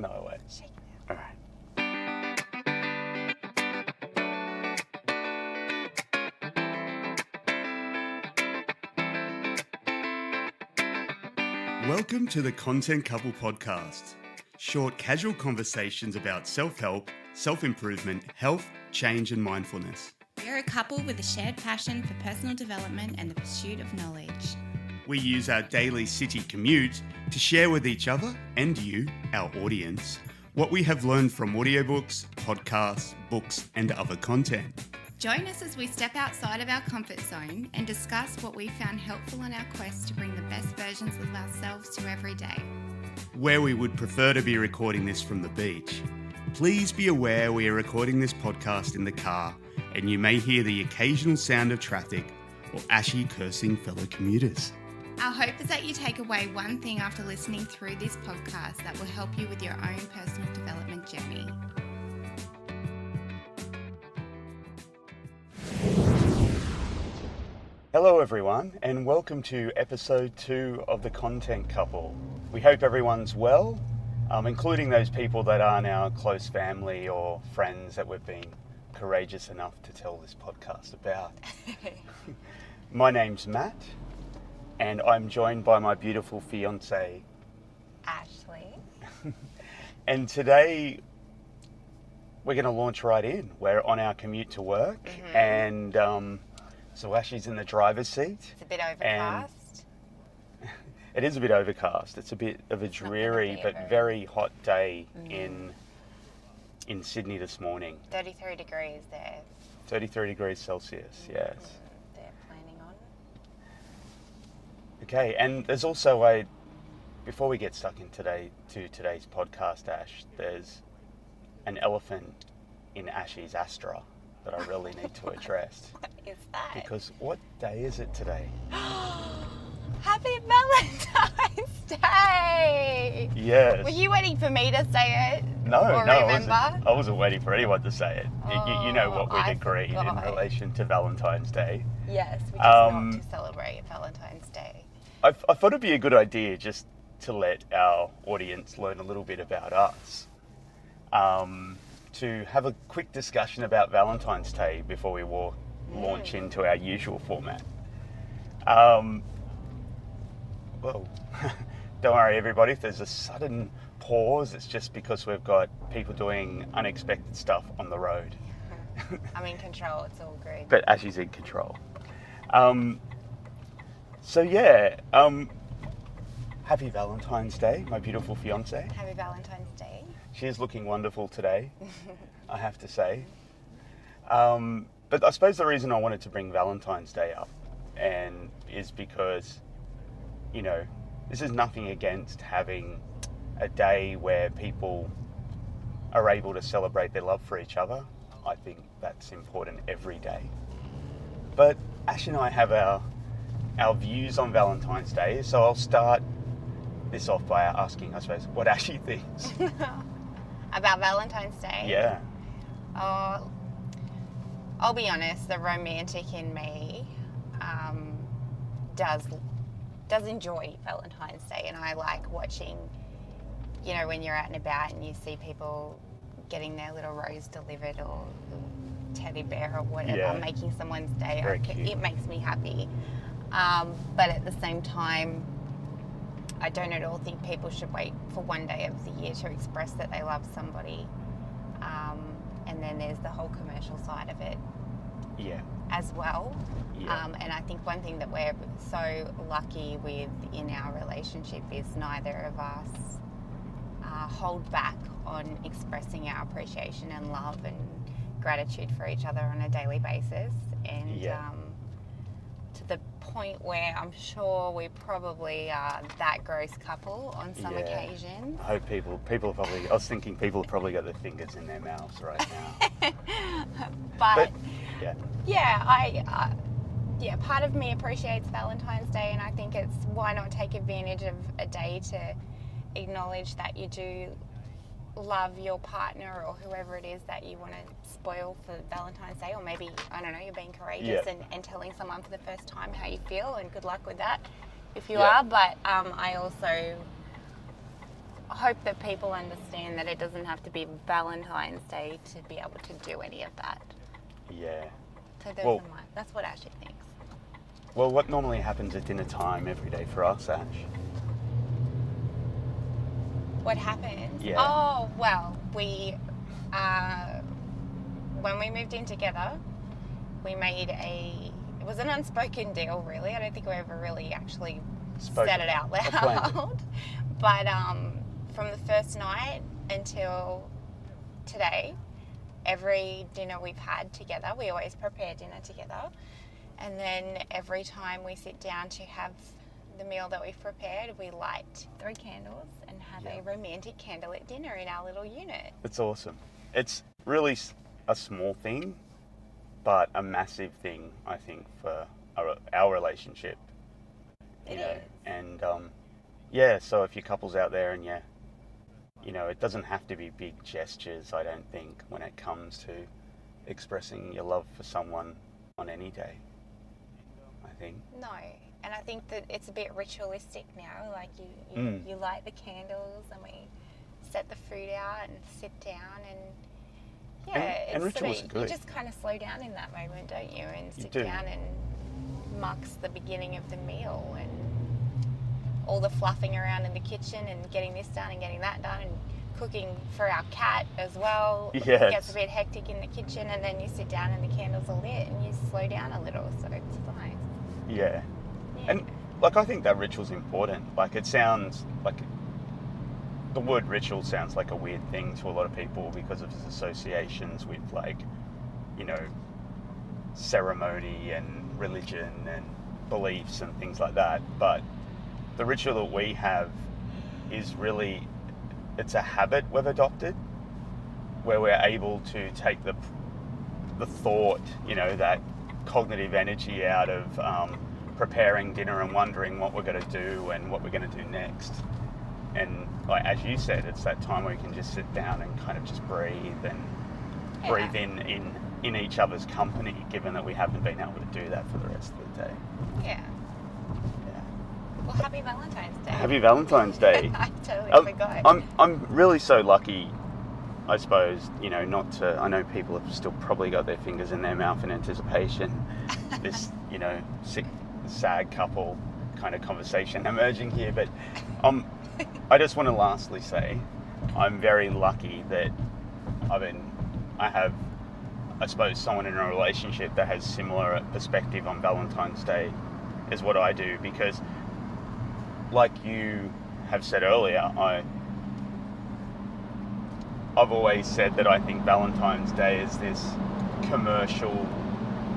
No way. Shake it All right. Welcome to the Content Couple Podcast. Short, casual conversations about self-help, self-improvement, health, change, and mindfulness. We're a couple with a shared passion for personal development and the pursuit of knowledge. We use our daily city commute to share with each other and you, our audience, what we have learned from audiobooks, podcasts, books, and other content. Join us as we step outside of our comfort zone and discuss what we found helpful in our quest to bring the best versions of ourselves to every day. Where we would prefer to be recording this from the beach, please be aware we are recording this podcast in the car and you may hear the occasional sound of traffic or Ashy cursing fellow commuters. Our hope is that you take away one thing after listening through this podcast that will help you with your own personal development journey. Hello everyone and welcome to episode 2 of the Content Couple. We hope everyone's well, including those people that aren't our close family or friends that we've been courageous enough to tell this podcast about. My name's Matt and I'm joined by my beautiful fiancée, Ashley. And today we're going to launch right in. We're on our commute to work and so Ashley's in the driver's seat. It's a bit overcast. It is a bit overcast. It's a bit of a dreary but very hot day in Sydney this morning. 33 degrees there. 33 degrees Celsius, yes. They're planning on. Okay, and there's also before we get stuck in today's podcast, Ash, there's an elephant in Ashley's Astra that I really need to address. What is that? Because what day is it today? Happy Valentine's Day! Yes. Were you waiting for me to say it? No, or remember? I wasn't waiting for anyone to say it. You know what we'd I agreed in forgot. relation to Valentine's Day. Yes, we just not to celebrate Valentine's Day. I thought it'd be a good idea just to let our audience learn a little bit about us. To have a quick discussion about Valentine's Day before we launch into our usual format. Well, don't worry everybody, if there's a sudden pause, it's just because we've got people doing unexpected stuff on the road. I'm in control, it's all good. But Ashley's in control. Happy Valentine's Day, my beautiful fiancée. Happy Valentine's Day. She is looking wonderful today, I have to say. But I suppose the reason I wanted to bring Valentine's Day up is because, you know, this is nothing against having a day where people are able to celebrate their love for each other. I think that's important every day. But Ash and I have our views on Valentine's Day, so I'll start this off by asking, I suppose, what Ashley thinks. About Valentine's Day? Yeah. I'll be honest, the romantic in me does enjoy Valentine's Day, and I like watching, you know, when you're out and about and you see people getting their little rose delivered or teddy bear or whatever, making someone's day. It makes me happy. But at the same time, I don't at all think people should wait for one day of the year to express that they love somebody. And then there's the whole commercial side of it as well. And I think one thing that we're so lucky with in our relationship is neither of us hold back on expressing our appreciation and love and gratitude for each other on a daily basis. And to the point where I'm sure we probably are that gross couple on some occasions. I hope people are probably, I was thinking people have probably got their fingers in their mouths right now. but yeah, part of me appreciates Valentine's Day, and I think it's why not take advantage of a day to acknowledge that you do love your partner or whoever it is that you want to spoil for Valentine's Day, or maybe, I don't know, you're being courageous and telling someone for the first time how you feel, and good luck with that if you are. But I also hope that people understand that it doesn't have to be Valentine's Day to be able to do any of that. Yeah. So that's what Ashley thinks. Well, what normally happens at dinner time every day for us, Ash? What happens? Yeah. Oh, well, when we moved in together, we made it was an unspoken deal, really. I don't think we ever really actually said it out loud. But from the first night until today, every dinner we've had together, we always prepare dinner together. And then every time we sit down to have the meal that we've prepared, we light 3 candles and have a romantic candlelit dinner in our little unit. It's awesome. It's really a small thing, but a massive thing, I think, for our relationship. It is. And so if your couple's out there and it doesn't have to be big gestures, I don't think, when it comes to expressing your love for someone on any day, I think. No, and I think that it's a bit ritualistic now. Like you light the candles and we set the food out and sit down and rituals are good. You just kind of slow down in that moment, don't you? And sit down and marks the beginning of the meal and all the fluffing around in the kitchen and getting this done and getting that done and cooking for our cat as well. Yes. It gets a bit hectic in the kitchen, and then you sit down and the candles are lit and you slow down a little, so it's nice. Yeah. And I think that ritual's important. It sounds like the word ritual sounds like a weird thing to a lot of people because of its associations with ceremony and religion and beliefs and things like that. But the ritual that we have is really, it's a habit we've adopted where we're able to take the thought, that cognitive energy out of preparing dinner and wondering what we're going to do and what we're going to do next. And as you said, it's that time where we can just sit down and kind of just breathe and breathe in each other's company, given that we haven't been able to do that for the rest of the day. Yeah. Well, happy Valentine's Day. Happy Valentine's Day. I totally forgot. I'm really so lucky, I suppose, not to, I know people have still probably got their fingers in their mouth in anticipation. This, sick, sad couple kind of conversation emerging here, but I just want to lastly say I'm very lucky that I have, I suppose, someone in a relationship that has similar perspective on Valentine's Day as what I do, because like you have said earlier, I've always said that I think Valentine's Day is this commercial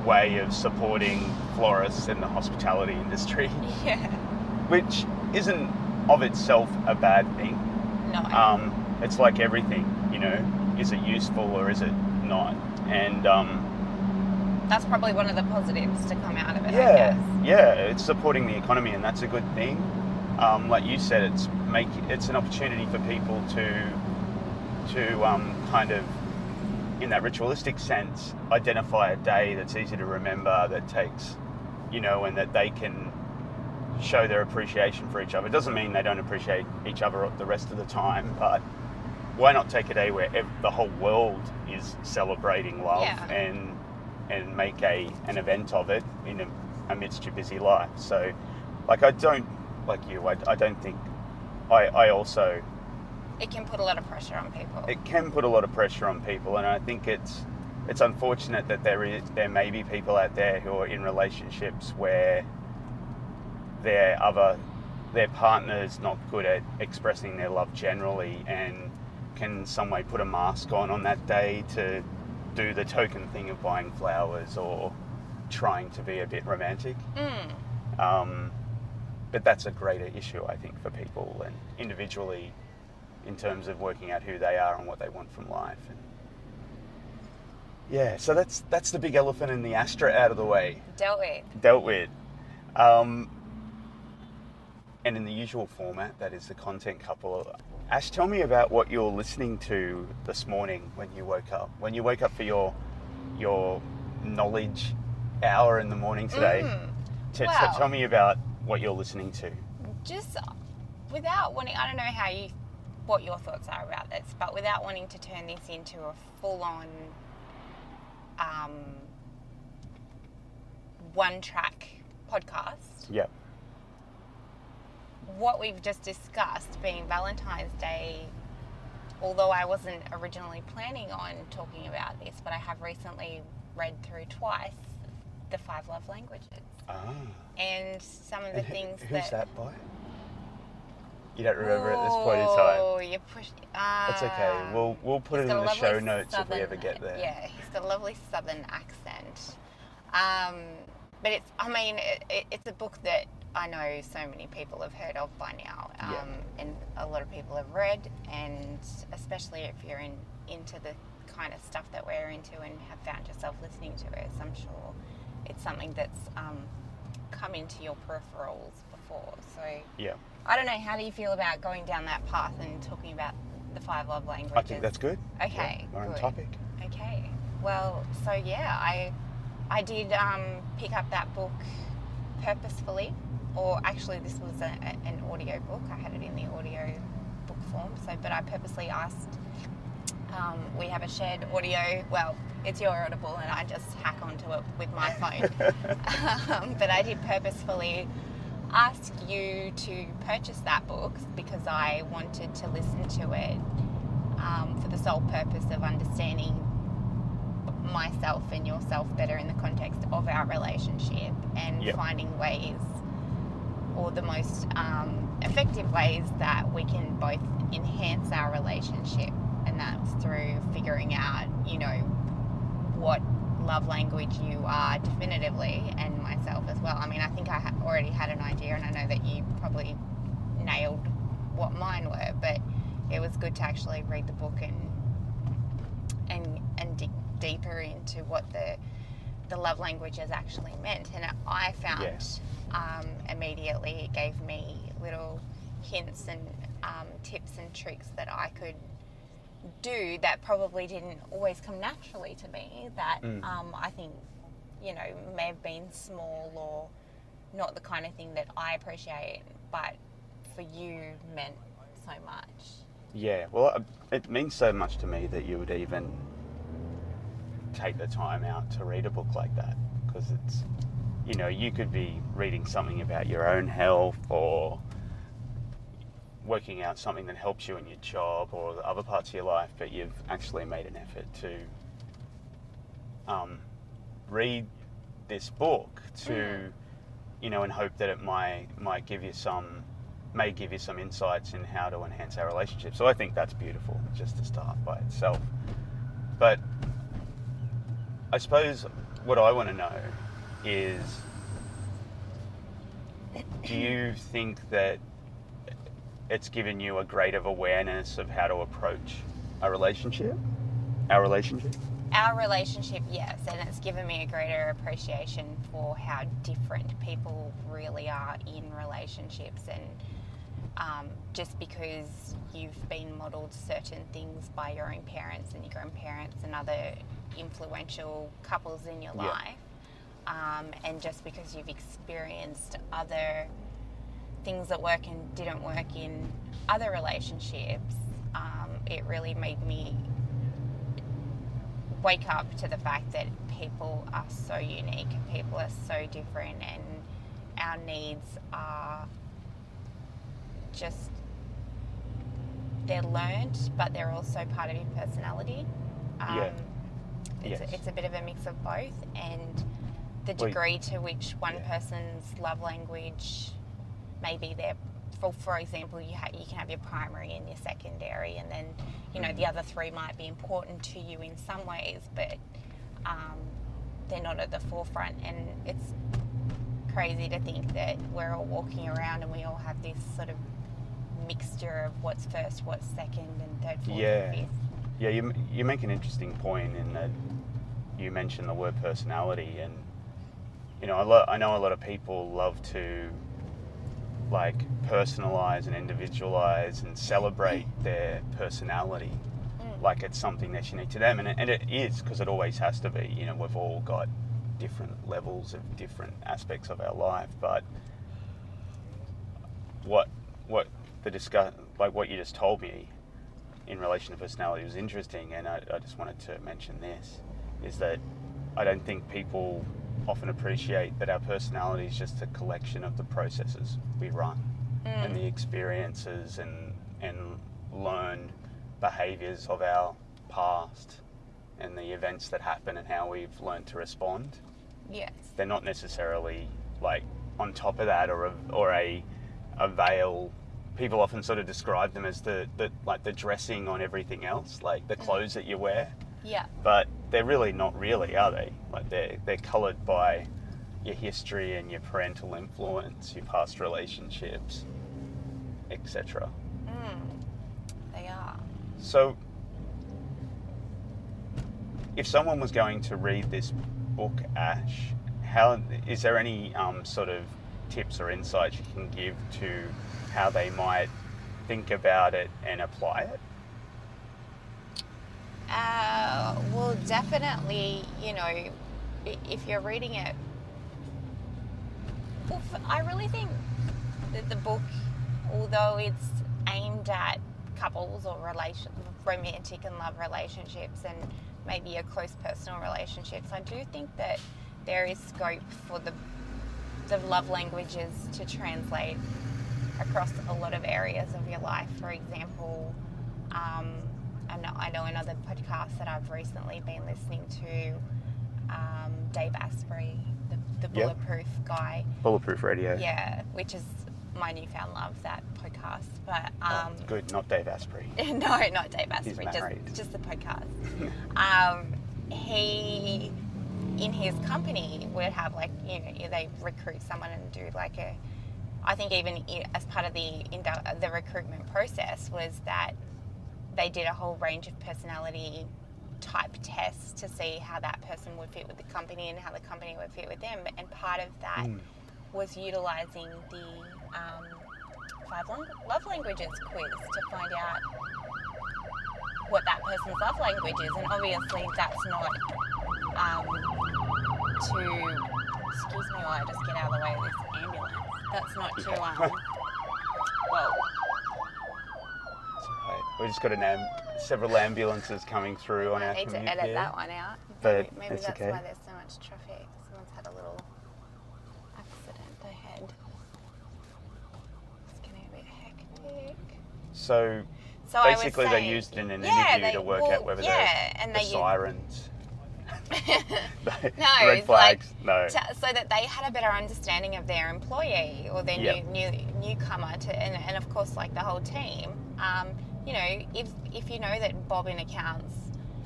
way of supporting florists in the hospitality industry. Yeah. Which isn't of itself a bad thing. No. It's like everything, is it useful or is it not? And that's probably one of the positives to come out of it, I yeah, guess. Yeah, it's supporting the economy, and that's a good thing. Like you said, it's an opportunity for people to kind of, in that ritualistic sense, identify a day that's easy to remember, that takes, and that they can show their appreciation for each other. It doesn't mean they don't appreciate each other the rest of the time, but why not take a day where the whole world is celebrating love and make an event of it amidst your busy life? So, I don't, like you, I don't think, I also... It can put a lot of pressure on people. It can put a lot of pressure on people, and I think it's unfortunate that there may be people out there who are in relationships where their partner's not good at expressing their love generally, and can in some way put a mask on that day to do the token thing of buying flowers or trying to be a bit romantic. But that's a greater issue, I think, for people and individually, in terms of working out who they are and what they want from life. And yeah, so that's the big elephant in the Astra out of the way. Dealt with. And in the usual format, that is the Content Couple. Ash, tell me about what you're listening to this morning when you woke up. When you woke up for your knowledge hour in the morning today. Tell me about what you're listening to. Just without wanting, I don't know what your thoughts are about this, but without wanting to turn this into a full-on one-track podcast. Yeah. What we've just discussed being Valentine's Day, although I wasn't originally planning on talking about this, but I have recently read through twice the 5 love languages. Ah. And some of the things who's that by? You don't remember at this point in time? Oh, you pushed. That's okay. We'll put it in the show notes if we ever get there. Yeah, he's got a lovely southern accent. But it's a book that I know so many people have heard of by now, and a lot of people have read, and especially if you're into the kind of stuff that we're into and have found yourself listening to it, I'm sure it's something that's come into your peripherals before. So yeah. I don't know, how do you feel about going down that path and talking about the 5 love languages? I think that's good. Okay, We're on good. topic. Okay. Well, so yeah, I did pick up that book purposefully, or actually this was an audio book. I had it in the audio book form. But I purposely asked. We have a shared audio. Well, it's your Audible, and I just hack onto it with my phone. But I did purposefully ask you to purchase that book because I wanted to listen to it for the sole purpose of understanding myself and yourself better in the context of our relationship, and finding ways, or the most effective ways, that we can both enhance our relationship, and that's through figuring out, what love language you are definitively, and myself as well. I mean, I think I already had an idea, and I know that you probably nailed what mine were, but it was good to actually read the book and dig deeper into what the love languages actually meant. And I found immediately it gave me little hints and tips and tricks that I could do that probably didn't always come naturally to me, that I think, may have been small or not the kind of thing that I appreciate, but for you meant so much. Yeah, well, it means so much to me that you would even take the time out to read a book like that, because it's, you could be reading something about your own health, or working out something that helps you in your job or the other parts of your life, but you've actually made an effort to read this book to, and hope that it might give you some insights in how to enhance our relationship. So I think that's beautiful, just to start by itself. But I suppose what I want to know is, do you think that it's given you a greater awareness of how to approach our relationship, yes, and it's given me a greater appreciation for how different people really are in relationships, and just because you've been modeled certain things by your own parents and your grandparents and other influential couples in your life, and just because you've experienced other things that work and didn't work in other relationships, it really made me wake up to the fact that people are so unique, people are so different, and our needs are just, they're learned, but they're also part of your personality. It's a bit of a mix of both, and the degree to which one person's love language, maybe they're, for example, you can have your primary and your secondary, and then the other 3 might be important to you in some ways, but they're not at the forefront. And it's crazy to think that we're all walking around and we all have this sort of mixture of what's first, what's second, and third, fourth, and fifth. Yeah, you make an interesting point in that you mentioned the word personality, and I know a lot of people love to personalize and individualize and celebrate their personality like it's something that's unique to them, and it is, because it always has to be. We've all got different levels of different aspects of our life, but what you just told me in relation to personality was interesting, and I just wanted to mention this, is that I don't think people often appreciate that our personality is just a collection of the processes we run and the experiences and learned behaviours of our past and the events that happen and how we've learned to respond. Yes. They're not necessarily like on top of that or a veil. People often sort of describe them as the dressing on everything else, like the clothes that you wear. Yeah. But they're really not really, are they? Like they're coloured by your history and your parental influence, your past relationships, etc. They are. So if someone was going to read this book, Ash, is there any sort of tips or insights you can give to how they might think about it and apply it? Well, definitely, if you're reading it, I really think that the book, although it's aimed at couples or romantic and love relationships and maybe your close personal relationships, I do think that there is scope for the love languages to translate across a lot of areas of your life. For example, I know another podcast that I've recently been listening to, Dave Asprey, the Bulletproof guy. Bulletproof Radio. Yeah, which is my newfound love, that podcast. But good, not Dave Asprey. No, not Dave Asprey, just the podcast. He, in his company, would have they recruit someone and do I think even as part of the recruitment process was that they did a whole range of personality type tests to see how that person would fit with the company and how the company would fit with them. And part of that was utilising the 5 love languages quiz to find out what that person's love language is. And obviously that's not excuse me while I just get out of the way of this ambulance. That's not too, well. Right. We just got several ambulances coming through on our commute. I need to edit that one out. But maybe that's okay. why there's so much traffic. Someone's had a little accident ahead. It's getting a bit hectic. So basically they used it in an interview to work out whether the sirens... No, red flags, no. So that they had a better understanding of their employee or their newcomer and of course the whole team. If you know that Bob in accounts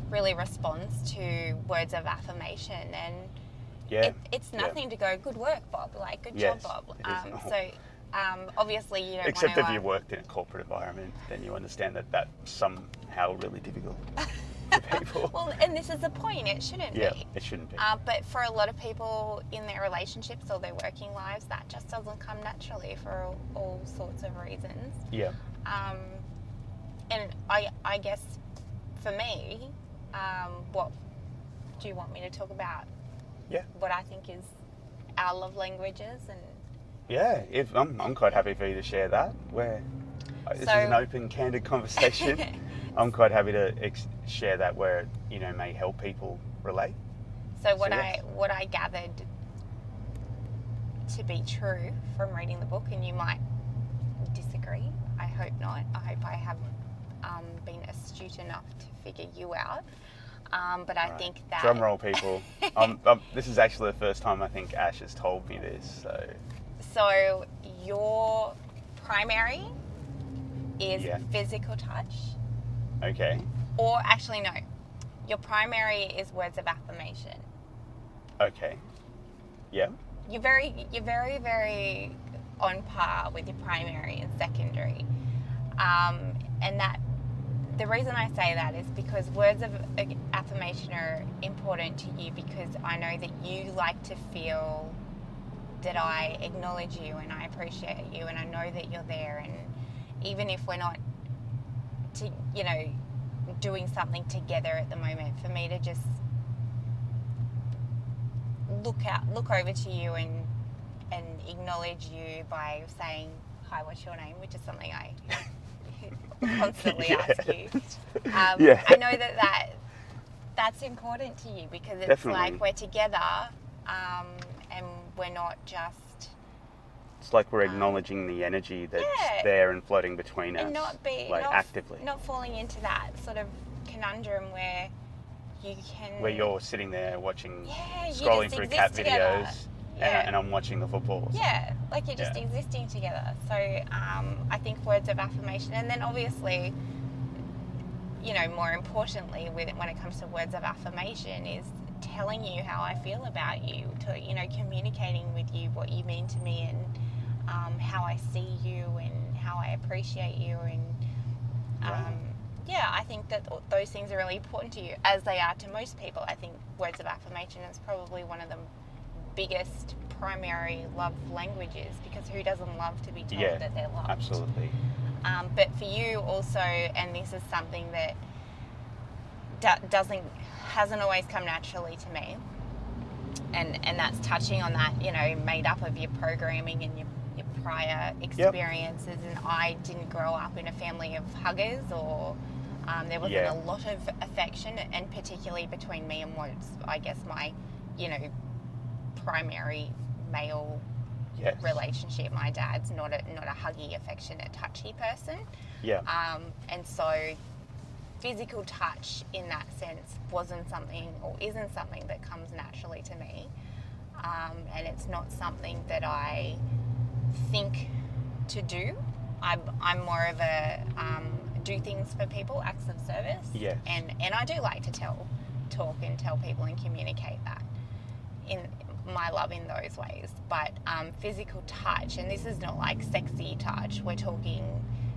really responds to words of affirmation, and it's nothing to go, good work, Bob, good job, Bob. Obviously you don't Except if you worked in a corporate environment, then you understand that that's somehow really difficult for people. Well, and this is the point, it shouldn't be. Yeah, it shouldn't be. But for a lot of people in their relationships or their working lives, that just doesn't come naturally for all sorts of reasons. Yeah. And I guess for me, what do you want me to talk about? Yeah. What I think is our love languages and... Yeah, I'm quite happy for you to share that. This is an open, candid conversation. I'm quite happy to share that where it may help people relate. So what I gathered to be true from reading the book, and you might disagree, I hope not. I hope I have been astute enough to figure you out. But I think that... Drum roll, people. This is actually the first time I think Ash has told me this. So your primary is physical touch. Okay. Or actually, no. Your primary is words of affirmation. Okay. Yeah. You're very, very on par with your primary and secondary. And that the reason I say that is because words of affirmation are important to you because I know that you like to feel that I acknowledge you and I appreciate you and I know that you're there, and even if we're not doing something together at the moment, for me to just look over to you and acknowledge you by saying, hi, what's your name, which is something I constantly ask you. Yeah. I know that's important to you because it's Definitely. like we're together, and we're not just. It's like we're acknowledging the energy that's there and floating between and us, not actively. not falling into that sort of conundrum where you can. Where you're sitting there watching, you scrolling just through exist cat together. videos, Yeah. and I'm watching the football. Or something. Yeah, like you're just existing together. So I think words of affirmation, and then obviously, more importantly, when it comes to words of affirmation, is telling you how I feel about you, to communicating with you what you mean to me, and how I see you and how I appreciate you, and I think that those things are really important to you, as they are to most people. I think words of affirmation is probably one of the biggest primary love languages, because who doesn't love to be told that they're loved? Absolutely. But for you also, and this is something that hasn't always come naturally to me, and that's touching on that, made up of your programming and your prior experiences. And I didn't grow up in a family of huggers, or there wasn't a lot of affection, and particularly between me and what's, I guess, my, primary male relationship. My dad's not a huggy, affectionate, touchy person. Yeah. And so physical touch in that sense wasn't something, or isn't something, that comes naturally to me. And it's not something that I think to do. I'm more of a do things for people, acts of service. Yes. And I do like to talk and tell people and communicate that in my love in those ways. But physical touch, and this is not like sexy touch, we're talking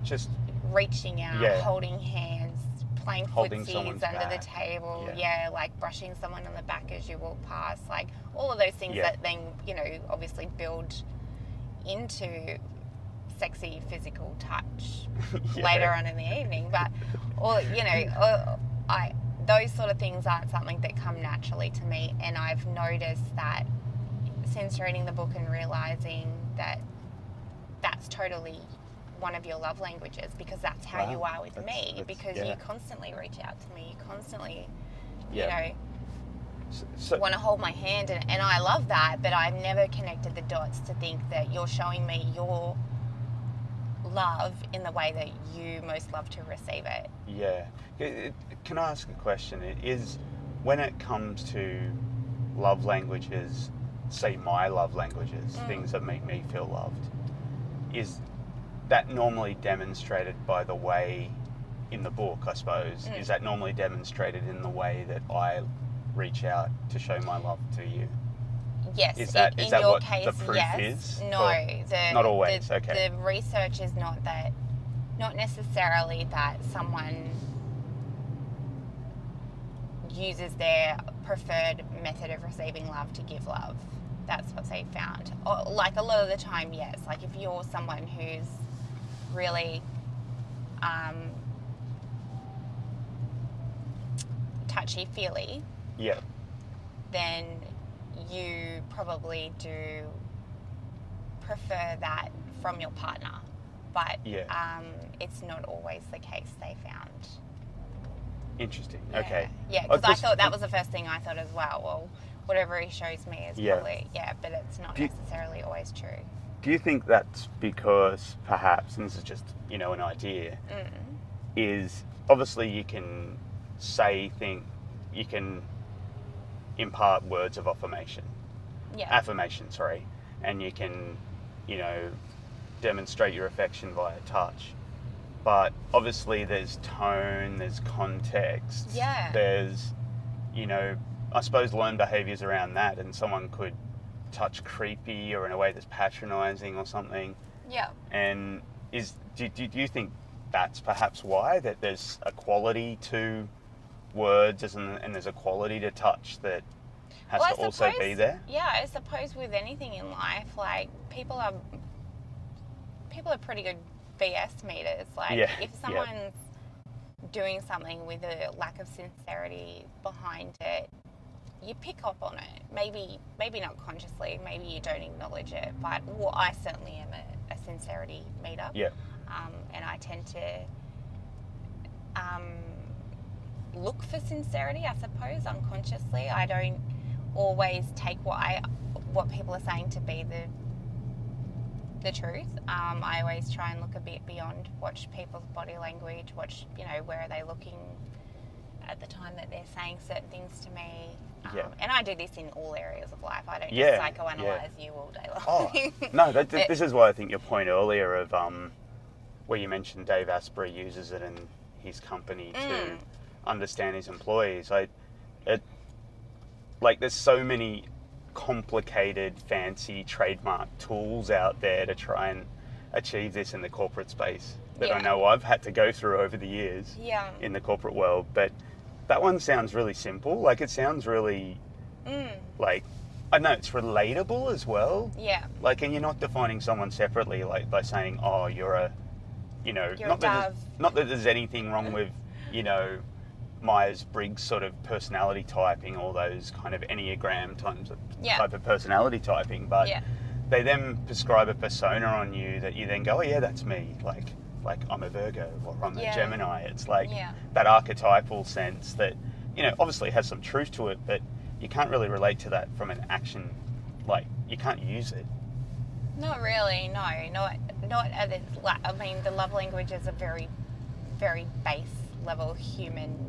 just reaching out, holding hands, playing footsies under the table, like brushing someone on the back as you walk past, like all of those things that then, obviously build into sexy physical touch later on in the evening. But those sort of things aren't something that come naturally to me, and I've noticed that since reading the book and realizing that that's totally one of your love languages, because that's how you are with me, because you constantly reach out to me, you constantly want to hold my hand, and I love that, but I've never connected the dots to think that you're showing me your love in the way that you most love to receive it. Yeah. Can I ask a question? When it comes to love languages, say my love languages, things that make me feel loved, is that normally demonstrated by the way, in the book, I suppose, is that normally demonstrated in the way that I reach out to show my love to you? Yes. Is that your what case, the proof yes. is? No. Not always, okay. The research is not necessarily that someone uses their preferred method of receiving love to give love. That's what they found. Like a lot of the time, yes. Like if you're someone who's really touchy-feely, then you probably do prefer that from your partner. But it's not always the case, they found. Interesting. Yeah. Okay. Yeah, because I thought that was the first thing I thought as well. Well, whatever he shows me is probably, but it's not necessarily always true. Do you think that's because perhaps, and this is just, an idea, is obviously you can you can impart words of affirmation, and you can, demonstrate your affection via touch. But obviously there's tone, there's context, there's, I suppose learned behaviours around that, and someone could touch creepy or in a way that's patronising or something. Yeah. And do you think that's perhaps why, that there's a quality to words and there's a quality to touch that has to also be there? Yeah, I suppose with anything in life, like people are pretty good BS meters. Like if someone's doing something with a lack of sincerity behind it, you pick up on it. Maybe not consciously, maybe you don't acknowledge it, but I certainly am a sincerity meter. Yeah. And I tend to look for sincerity, I suppose, unconsciously. I don't always take what people are saying to be the truth. I always try and look a bit beyond, watch people's body language, watch, where are they looking at the time that they're saying certain things to me. And I do this in all areas of life. I don't just psychoanalyze you all day long. Oh, no, this is why I think your point earlier of where you mentioned Dave Asprey uses it in his company to understand his employees. There's so many complicated, fancy trademark tools out there to try and achieve this in the corporate space that I know I've had to go through over the years in the corporate world. But that one sounds really simple. Like, it sounds really, I know it's relatable as well. Yeah. Like, and you're not defining someone separately, like, by saying, oh, you're a, not that there's anything wrong with, Myers-Briggs sort of personality typing, all those kind of Enneagram type of personality typing, but they then prescribe a persona on you that you then go, oh yeah, that's me. Like I'm a Virgo or I'm a Gemini. It's like that archetypal sense that, obviously has some truth to it, but you can't really relate to that from an action, like you can't use it. Not really, no. Not at its, the love languages are very, very base level human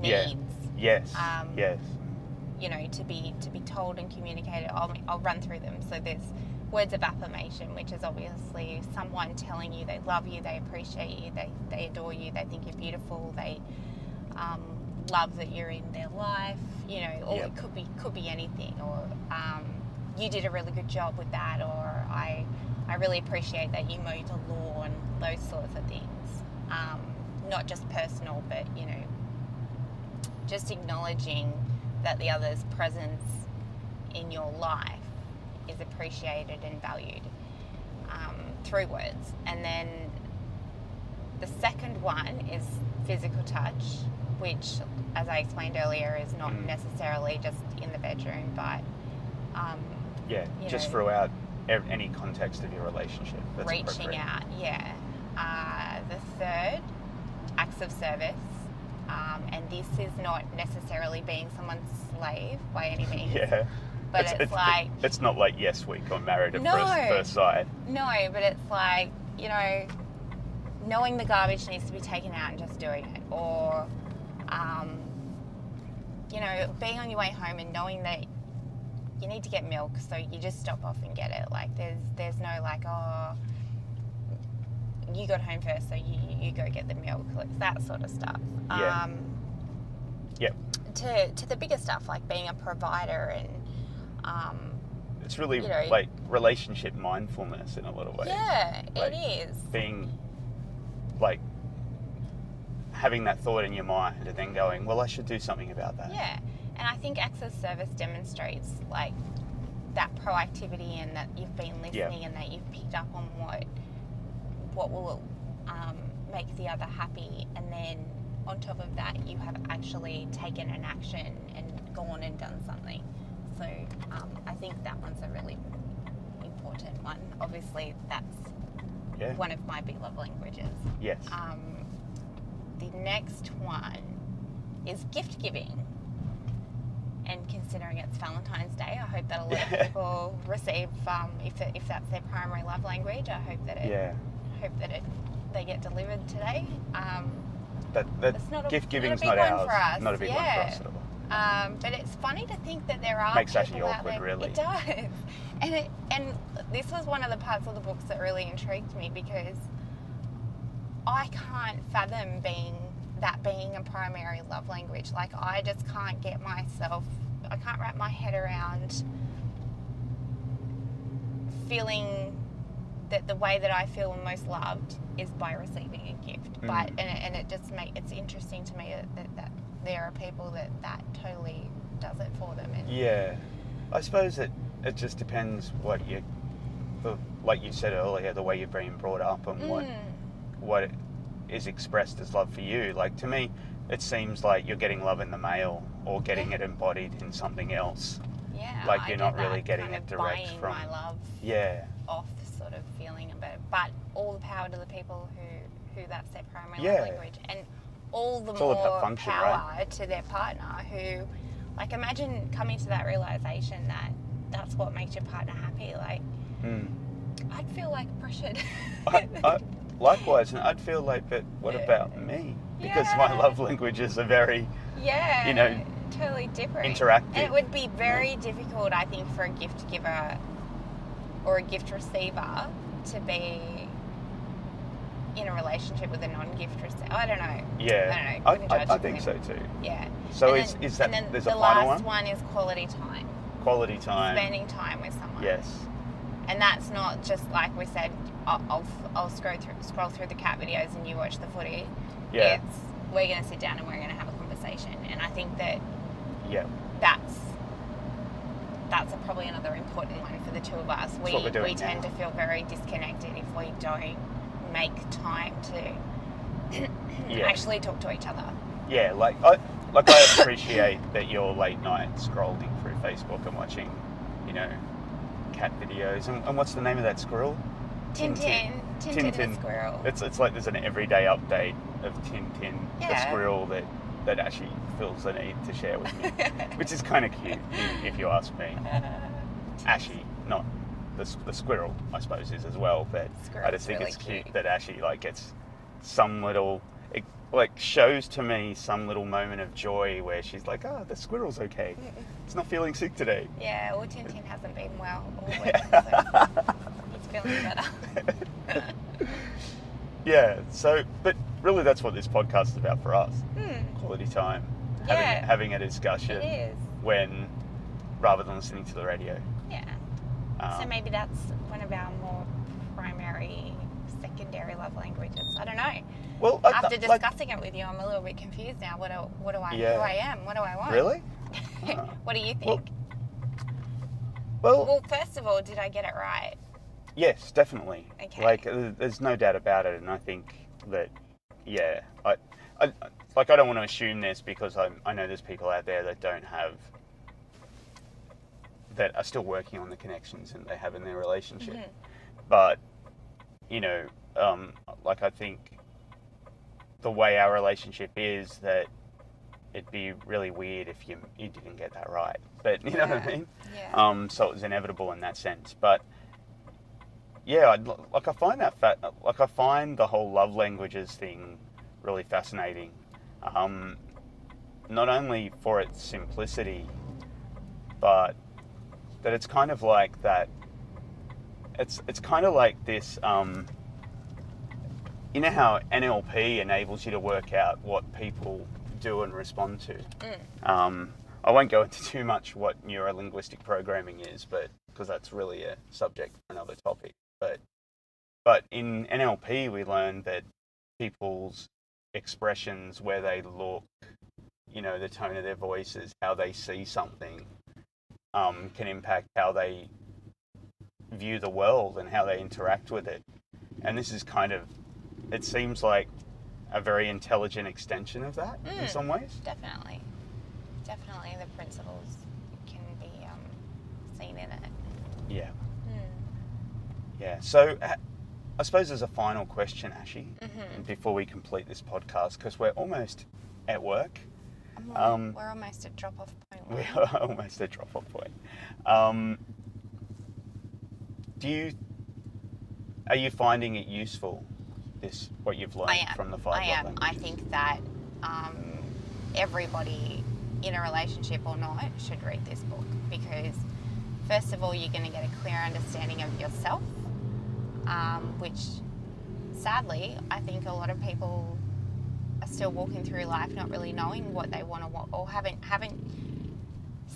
needs. Yes. Yes. To be told and communicated. I'll run through them. So there's words of affirmation, which is obviously someone telling you they love you, they appreciate you, they adore you, they think you're beautiful, they love that you're in their life. Or it could be anything. Or you did a really good job with that. Or I really appreciate that you mowed the lawn. Those sorts of things. Not just personal, but just acknowledging that the other's presence in your life is appreciated and valued through words. And then the second one is physical touch, which, as I explained earlier, is not necessarily just in the bedroom, but just throughout any context of your relationship. That's reaching out. The third, acts of service. And this is not necessarily being someone's slave by any means. Yeah. But it's not like Yes Week or Married at First Sight. No, but it's like, knowing the garbage needs to be taken out and just doing it. Or, being on your way home and knowing that you need to get milk, so you just stop off and get it. Like, there's no like, oh, you got home first, so you go get the milk, like that sort of stuff. To the bigger stuff, like being a provider and it's really like relationship mindfulness in a lot of ways. Yeah, like it is. Being like having that thought in your mind and then going, well, I should do something about that. Yeah, and I think acts of service demonstrates like that proactivity and that you've been listening and that you've picked up on what will make the other happy, and then on top of that you have actually taken an action and gone and done something. So I think that one's a really important one. Obviously that's one of my big love languages. Yes. The next one is gift giving, and considering it's Valentine's Day, I hope that a lot of people receive if that's their primary love language. I hope that they get delivered today. Gift giving's not ours. For us. Not a big one for us at all. But it's funny to think that there are makes people actually out awkward, there. really. It does, and this was one of the parts of the books that really intrigued me, because I can't fathom being a primary love language. Like, I just can't I can't wrap my head around feeling that the way that I feel most loved is by receiving a gift. But and it just it's interesting to me that there are people that totally does it for them. And I suppose it just depends like you said earlier, the way you're being brought up and what is expressed as love for you. Like, to me, it seems like you're getting love in the mail or getting it embodied in something else. Yeah, like you're not really getting kind it of direct buying from my love off sort of feeling about it. But all the power to the people who that's their primary love language. And all the It's all more about function, power right? to their partner who, like, imagine coming to that realization that that's what makes your partner happy. Like, I'd feel like pressured. Likewise, and I'd feel like, but what about me? Because my love languages are very, totally different. interactive. And it would be very difficult, I think, for a gift giver or a gift receiver to be in a relationship with a non-gift receiver. I don't know. Yeah, I don't know. I think so too. Yeah. So and is then, that and then there's the a final last one? one is quality time. Quality time. Spending time with someone. Yes. And that's not just like we said, I'll scroll through the cat videos and you watch the footy. Yeah. It's we're going to sit down and we're going to have a conversation. And I think that that's probably another important one for the two of us. That's what we're doing we tend now. to feel very disconnected if we don't make time to actually talk to each other. Yeah, I appreciate that you're late night scrolling through Facebook and watching, cat videos. And what's the name of that squirrel? Tintin the squirrel. It's like there's an everyday update of Tintin, the squirrel that actually feels the need to share with me, which is kind of cute, if you ask me. Ashy, not the squirrel, I suppose, is as well, but I just think really it's cute that Ashy gets some little, it shows to me some little moment of joy where she's like, the squirrel's okay. It's not feeling sick today. Yeah, well, Tintin hasn't been well all week, so he's feeling better. Yeah, so, but really that's what this podcast is about for us. Quality time. Yeah. Having a discussion. It is. Rather than listening to the radio. Yeah. So maybe that's one of our more primary, secondary love languages. I don't know. Well, after discussing it with you, I'm a little bit confused now. Who I am? What do I want? Really? What do you think? Well, first of all, did I get it right? Yes, definitely. Okay. There's no doubt about it, and I think that, I don't want to assume this because I know there's people out there that are still working on the connections that they have in their relationship. But, I think the way our relationship is that it'd be really weird if you didn't get that right. But you know what I mean? Yeah. So it was inevitable in that sense. But yeah, I find that I find the whole love languages thing really fascinating. Not only for its simplicity, but that it's kind of like that. It's kind of like this. You know how NLP enables you to work out what people do and respond to. I won't go into too much what NeuroLinguistic Programming is, but because that's really a subject for another topic. But in NLP, we learned that people's expressions, where they look, the tone of their voices, how they see something, can impact how they view the world and how they interact with it. And this is it seems like a very intelligent extension of that in some ways. Definitely the principles can be seen in it. Yeah. Yeah. So I suppose as a final question, Ashy, before we complete this podcast, because we're almost at work. We're almost at drop-off point. We're almost at drop-off point. Are you finding it useful, what you've learned from the 5 love languages? I think that everybody in a relationship or not should read this book, because first of all, you're going to get a clear understanding of yourself, which sadly I think a lot of people are still walking through life not really knowing what they want to want, or haven't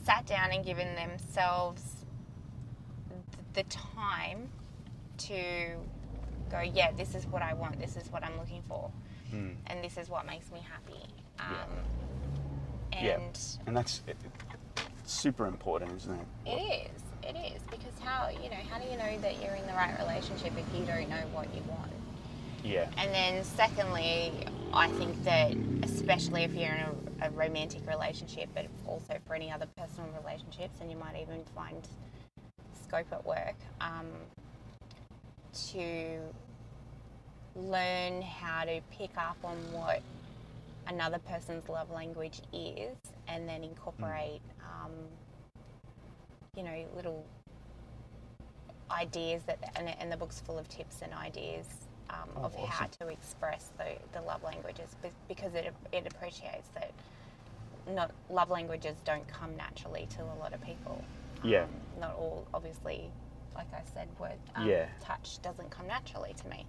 sat down and given themselves the time to go, this is what I want, this is what I'm looking for, and this is what makes me happy. And that's super important, isn't it? It is, because how do you know that you're in the right relationship if you don't know what you want? Yeah. And then secondly, I think that especially if you're in a romantic relationship, but also for any other personal relationships, and you might even find scope at work, to learn how to pick up on what another person's love language is, and then incorporate, little ideas and the book's full of tips and ideas of awesome. how to express the love languages, because it appreciates that not love languages don't come naturally to a lot of people. Yeah. Not all, obviously, like I said, touch doesn't come naturally to me.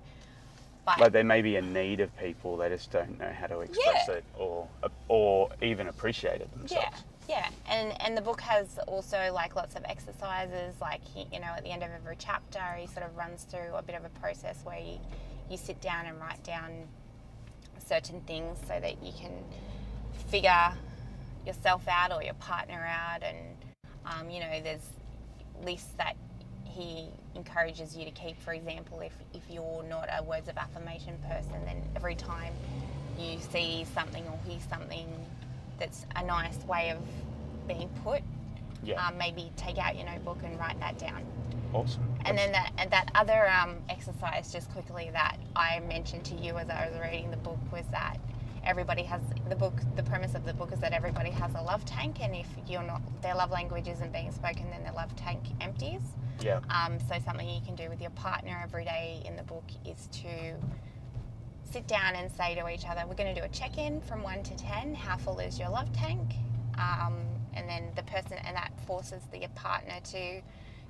But Like there may be a need of people, they just don't know how to express it or even appreciate it themselves. Yeah, and the book has also like lots of exercises, like, at the end of every chapter he sort of runs through a bit of a process where you sit down and write down certain things so that you can figure yourself out or your partner out, and there's lists that he encourages you to keep. For example, if you're not a words of affirmation person, then every time you see something or hear something that's a nice way of being put, maybe take out your notebook and write that down. Awesome. And then that other exercise, just quickly, that I mentioned to you as I was reading the book, was that everybody has the premise of the book is that everybody has a love tank, and if their love language isn't being spoken, then their love tank empties. Yeah. So something you can do with your partner every day in the book is to sit down and say to each other, we're going to do a check-in from 1 to 10. How full is your love tank? And then that forces the partner to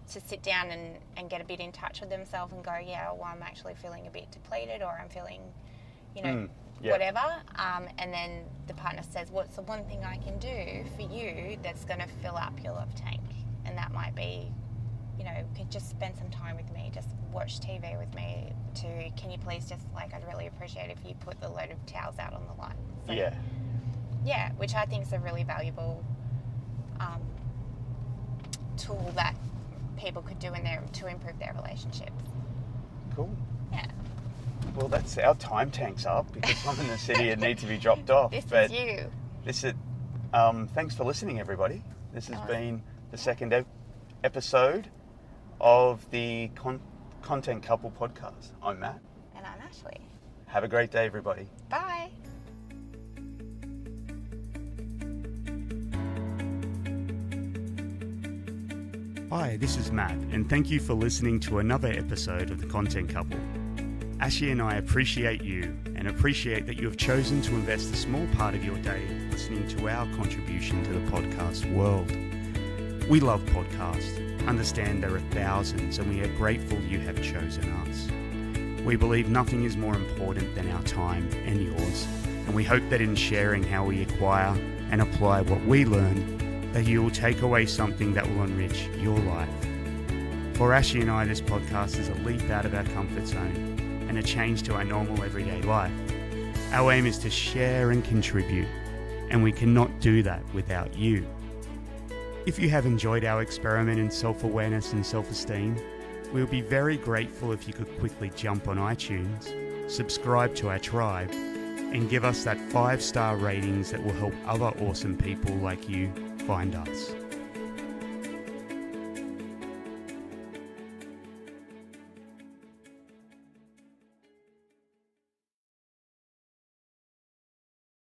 sit down and get a bit in touch with themselves and go, I'm actually feeling a bit depleted, or I'm feeling, whatever. And then the partner says, what's the one thing I can do for you that's going to fill up your love tank? And that might be, could just spend some time with me, just watch TV with me, can you please just, I'd really appreciate if you put the load of towels out on the line. So, yeah, which I think is a really valuable tool that people could do to improve their relationships. Cool. Yeah. Well, that's our time tank's up because I'm in the city and need to be dropped off. This but is you. Thanks for listening, everybody. This has been the second episode of the Content Couple Podcast. I'm Matt. And I'm Ashley. Have a great day, everybody. Bye. Hi, this is Matt, and thank you for listening to another episode of the Content Couple. Ashley and I appreciate you and appreciate that you have chosen to invest a small part of your day listening to our contribution to the podcast world. We love podcasts, understand there are thousands, and we are grateful you have chosen us. We believe nothing is more important than our time and yours, and we hope that in sharing how we acquire and apply what we learn, that you will take away something that will enrich your life. For Ashley and I, this podcast is a leap out of our comfort zone and a change to our normal everyday life. Our aim is to share and contribute, and we cannot do that without you. If you have enjoyed our experiment in self-awareness and self-esteem, we'll be very grateful if you could quickly jump on iTunes, subscribe to our tribe, and give us that 5-star ratings that will help other awesome people like you find us.